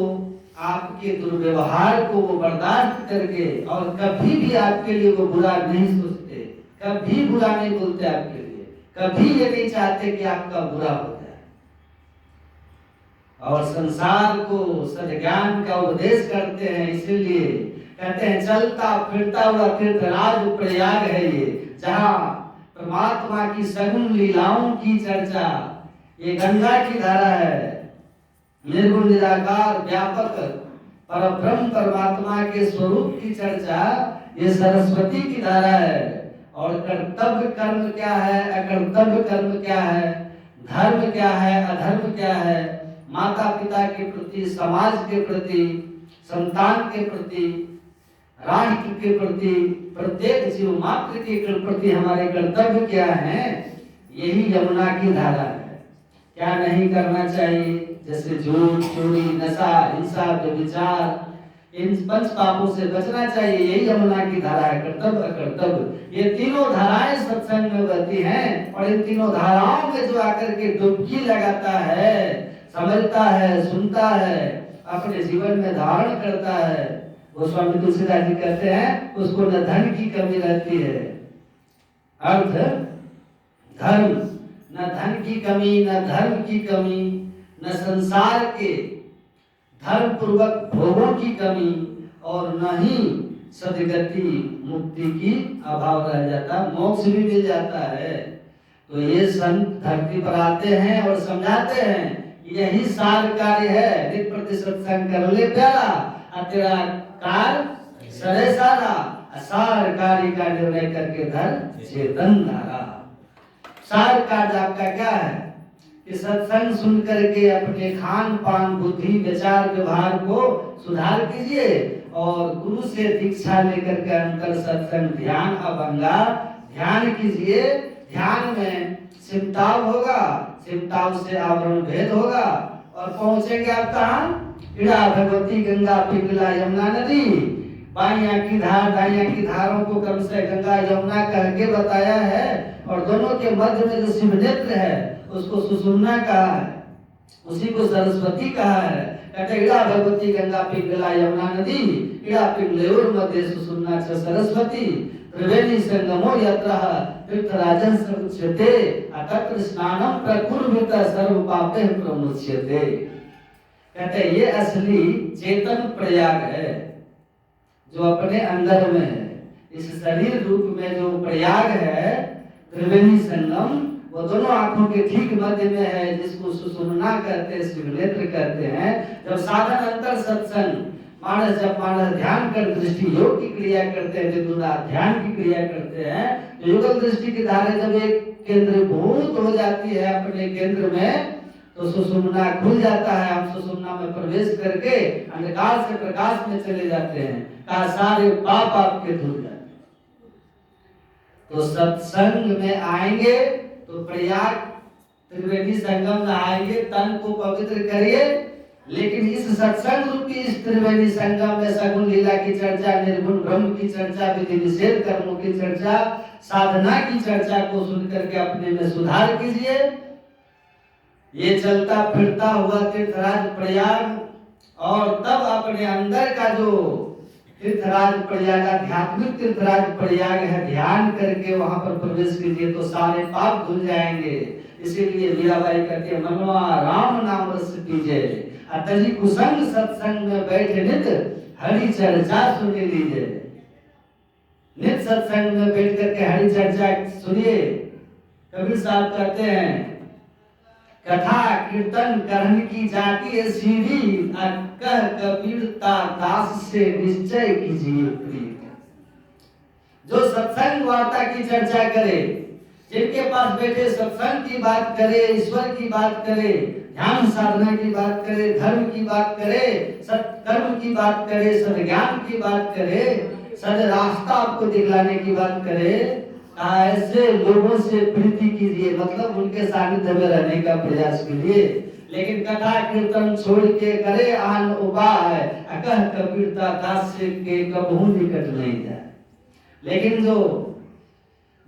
आपके दुर्व्यवहार को वो बर्दाश्त करके, और कभी भी आपके लिए वो बुरा नहीं सोचते, कभी बुरा नहीं बोलते आपके लिए, कभी ये नहीं चाहते कि आपका बुरा हो जाए। और संसार को सद्ज्ञान का उपदेश करते हैं, इसीलिए कहते हैं चलता फिरता हुआ तीर्थराज प्रयाग है ये, जहाँ परमात्मा की सगुण लीलाओं की चर्चा, ये गंगा की धारा है, निर्गुण निराकार व्यापक परब्रह्म परमात्मा के स्वरूप की चर्चा, ये सरस्वती की धारा है। और कर्तव्य कर्म क्या है, अकर्तव्य कर्म क्या है, धर्म क्या है, अधर्म क्या है, माता पिता के प्रति, समाज के प्रति, संतान के प्रति, राष्ट्र के प्रति, प्रत्येक जीव मात्र के प्रति हमारे कर्तव्य क्या है, यही यमुना की धारा है। क्या नहीं करना चाहिए, जैसे झूठ, चोरी, नशा, हिंसा, व्यभिचार, इन पंच पापों से बचना चाहिए, यही यमुना की धारा है। कर्तव्य अकर्तव्य, ये तीनों धाराएं सत्संग में बहती हैं, और इन तीनों धाराओं में जो आकर के डुबकी लगाता है, समझता है, सुनता है, अपने जीवन में धारण करता है, वो स्वामी तुलसीदास जी कहते हैं उसको न धन की कमी रहती है, अर्थ धर्म, न धन की कमी, न धर्म की कमी, न संसार के धर्म पूर्वक भोगों की कमी, और न ही सदगति मुक्ति की अभाव रह जाता, मोक्ष भी मिल जाता है। तो ये संत धरती पर आते हैं और समझाते हैं, यही सार कार्य है, नित प्रति सत्संग कर ले प्यारा, तेरा कार सरे सारा, सार कार्य का निर्णय करके धर चेतन धारा। सार कार्य आपका क्या है कि सत्संग सुन करके अपने खान पान, बुद्धि, विचार, व्यवहार को सुधार कीजिए, और गुरु से दीक्षा लेकर के अंतर सत्संग ध्यान अभंगा ध्यान कीजिए। ध्यान में सिमटाव होगा, सिमटाव से आवरण भेद होगा, और पहुंचेंगे आप कहाँ, इड़ा भगवती गंगा पिंगला यमुना नदी। बाइयां की धार दाइयां की धारों को क्रम से गंगा यमुना कह के बताया है, और दोनों के मध्य में जो शिव नेत्र है उसको सुषुम्ना कहा है, उसी को सरस्वती कहा है। कहते इड़ा भगवती गंगा पिंगला यमुना नदी, इड़ा पिंगलेउर मध्य सुषुम्ना च सरस्वती, त्रिवेणी संगमो यत्रः तीर्थराजं समुच्यते, तत्र स्नानं प्रकुर्वित सर्व पापे प्रमुच्यते। कहते ये असली चेतन प्रयाग है जो अपने अंदर में है। इस शरीर रूप में जो प्रयाग है त्रिवेणी संगम, वो दोनों आंखों के ठीक मध्य में है, जिसको सुषुम्ना कहते हैं, शिवनेत्र कहते हैं। जब साधन अंतर सत्संग मानस, जब मानस ध्यान कर दृष्टि योग की क्रिया करते हैं, विदुरा ध्यान की क्रिया करते हैं, युगल दृष्टि की धारा जब एक केंद्रीभूत हो जाती है अपने केंद्र में, तो सुषुम्ना खुल जाता है। हम सुषुम्ना में प्रवेश करके अंधकार से प्रकाश में चले जाते हैं, कहा सारे पाप आपके धुल जाते हैं। तो सत्संग में आएंगे तो प्रयाग त्रिवेणी संगम में आएंगे, तन को पवित्र करिए, लेकिन इस सत्संग रूपी इस त्रिवेणी संगम में सगुण लीला की चर्चा, निर्गुण ब्रह्म की चर्चा, विधि निषेध कर्मों की चर्चा, साधना की चर्चा को सुन करके अपने में सुधार कीजिए। ये चलता फिरता हुआ तीर्थराज प्रयाग, और तब अपने अंदर का जो तीर्थराज प्रयाग, आध्यात्मिक तीर्थराज प्रयाग है, ध्यान करके वहां पर प्रवेश कीजिए तो सारे पाप धुल जाएंगे। इसीलिए मीराबाई कहती है मनवा राम नाम रस पीजे, अतजी कुसंग सत्संग में बैठे नित हरि चर्चा सुन लीजिए। नित सत्संग में बैठ करके हरि चर्चा सुनिए। कबीर साहब कहते हैं कथा कीर्तन करन की जाती है सीढ़ी, कह कबीरता दास से निश्चय कीजिए प्रीत। जो सत्संग वार्ता की चर्चा करे, जिनके पास बैठे सत्संग की बात करे, ईश्वर की बात करे, ध्यान साधना की बात करे, धर्म की बात करे, सत्कर्म की बात करे, सद्ज्ञान की बात करे, सद रास्ता आपको दिखलाने की बात करे, ऐसे लोगों से प्रीति कीजिए, मतलब उनके सानिध्य में रहने का प्रयास कीजिए। लेकिन कथा कीर्तन छोड़ के करे आन उपाय, कह कबीरता दास से के कबहू निकट नहीं जाए। लेकिन जो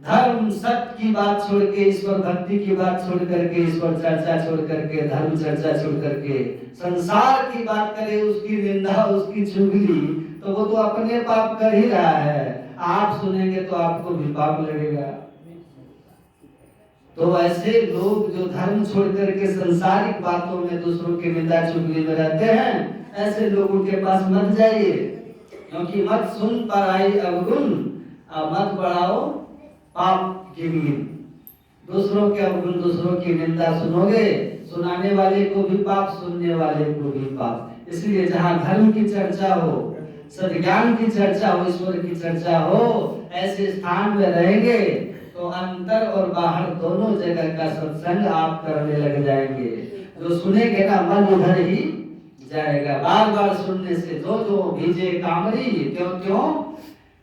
धर्म सत्य की बात छोड़ के, ईश्वर भक्ति की बात छोड़ करके, ईश्वर चर्चा छोड़ करके, धर्म चर्चा छोड़ करके संसार की बात करे, उसकी निंदा, उसकी चुगली, तो वो तो अपने पाप कर ही रहा है। आप सुनेंगे तो आपको भी पाप लगेगा। तो ऐसे लोग जो धर्म छोड़ करके संसारिक बातों में दूसरों की निंदा चुगली में रहते हैं, ऐसे लोगों के पास मत जाइए। क्योंकि मत सुन पराई अवगुण, मत बढ़ाओ पाप की नींद। दूसरों के अवगुण, दूसरों की निंदा सुनोगे, सुनाने वाले को भी पाप, सुनने वाले को भी पाप। इसलिए जहाँ धर्म की चर्चा हो, सद्ज्ञान की चर्चा हो, ईश्वर की चर्चा हो, ऐसे स्थान में रहेंगे तो अंतर और बाहर दोनों जगह का सत्संग आप करने लग जाएंगे। जो सुनेंगे ना मन उधर ही जाएगा। बार बार सुनने से जो जो भीजे कामरी, क्यों क्यों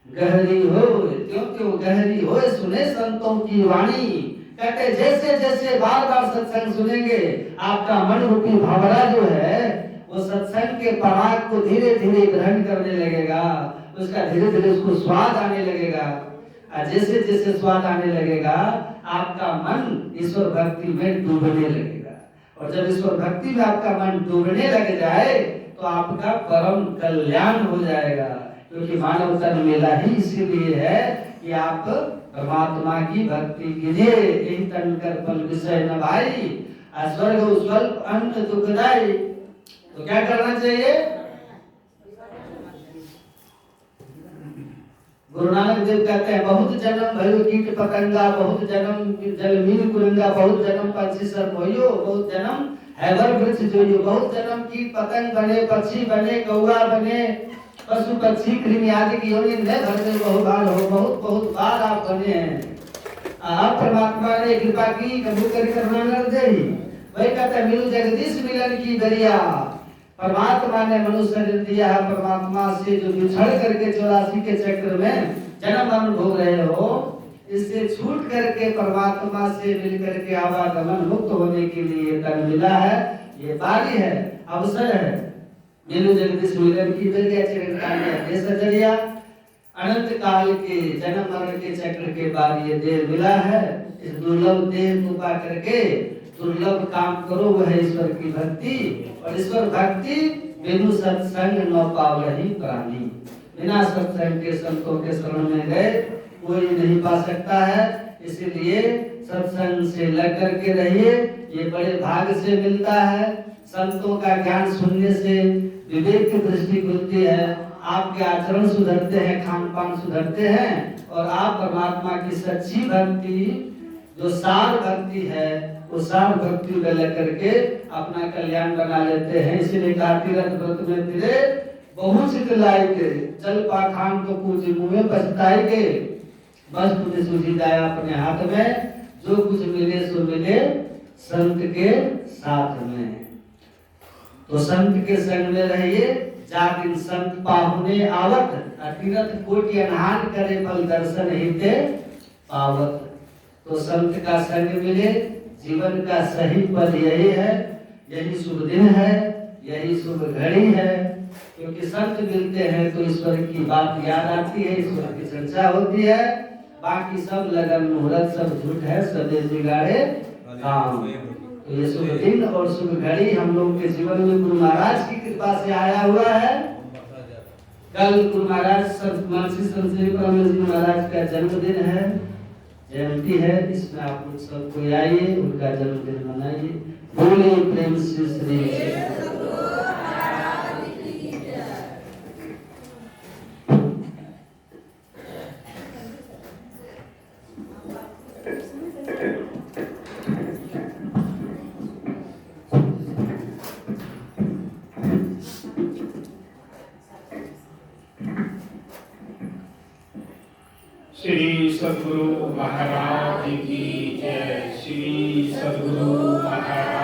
गहरी हो, क्यों क्यों गहरी हो, सुने संतों की वाणी। कहते जैसे जैसे बार बार सत्संग सुनेंगे, आपका मन रूपी भंवरा जो है वो सत्संग के पराग को धीरे धीरे ग्रहण करने लगेगा, उसका धीरे धीरे उसको स्वाद आने लगेगा। और जैसे जैसे स्वाद आने लगेगा, आपका मन ईश्वर भक्ति में डूबने लगेगा। और जब ईश्वर भक्ति में आपका मन डूबने लग जाए तो आपका परम कल्याण हो जाएगा। क्योंकि मानव तन मेला ही इसीलिए है कि आप परमात्मा की भक्ति कीजिए। यही तन कर पल विषय न भाई, स्वर्ग स्वल्प अंत दुखदाई। तो क्या करना चाहिए? गुरु नानक देव कहते हैं बहुत जन्म भयो कीट पतंगा, बहुत जन्म जल मीन कुरंगा, बहुत जन्म पंछी सर्प होइयो, बहुत जन्म हैवर वृक्ष जोइयो। बहुत जन्म कीट पतंग बने, पक्षी बने, कौआ बने, पशु पक्षी कृमि आदि की योनि में भरते बहुबार हो, बहुत बहुत बार आप बने हैं। आप परमात्मा ने कृपा की, कबूल करना न दे। वही कहता है मिलू जगदीश मिलन की दरिया। परमात्मा ने मनुष्य शरीर दिया है, परमात्मा से जो बिछड़ करके 84 के चक्र में जन्म मरण भोग रहे हो, इससे छूट करके परमात्मा से मिल करके आवागमन मुक्त होने के लिए तन मिला है। ये बारी है, अवसर है। मिलू जगदीश मिलन की दरिया, चिरंतन अनंत काल के जन्म मरण के चक्र के बाद ये देह मिला है। इस दुर्लभ देह को पा करके दुर्लभ काम करो, वह है ईश्वर की भक्ति। और ईश्वर भक्ति बिनु सत्संग न पावहि प्राणी। बिना सत्संग के संतों के शरण में गए कोई नहीं पा सकता है। इसीलिए सत्संग से लग करके रहिए, ये बड़े भाग से मिलता है। संतों का ज्ञान सुनने से विवेक की दृष्टि खुलती है, आपके आचरण सुधरते हैं, खान पान सुधरते हैं, और आप परमात्मा की सच्ची भक्ति जो सार भक्ति है, वो सार भक्ति में लग करके अपना कल्याण बना लेते हैं। इसीलिए तीरथ व्रत में तिरे बहुत सी लाएंगे, चल पाखान को पूज मुँह पछताएंगे, बस तुम्हें सूझी जाए अपने हाथ में, जो कुछ मिले सो मिले संत के साथ में। तो संत के संग में रहिए, जातिन संत पाहुने आवत, तीरथ कोटि अनहान करे फल दर्शन हिते पावत। तो संत का संग मिले, जीवन का सही पद यही है, यही शुभ दिन है, यही शुभ घड़ी है। क्योंकि संत मिलते हैं तो ईश्वर की बात याद आती है, ईश्वर की चर्चा होती है। बाकी सब लगन मुहूर्त सब झूठ है, सब बिगाड़े काम। तो ये शुभ दिन और शुभ घड़ी हम लोग के जीवन में गुरु महाराज की कृपा से आया हुआ है। कल गुरु महाराज महर्षि संत श्री परमेश्वर जी महाराज का जन्मदिन है, जयंती है। इसमें आप लोग सब कोई आइए, उनका जन्मदिन मनाइए। बोलिए प्रेम से श्री श्री सद्गुरु महाराज की जय। श्री सद्गुरु महाराज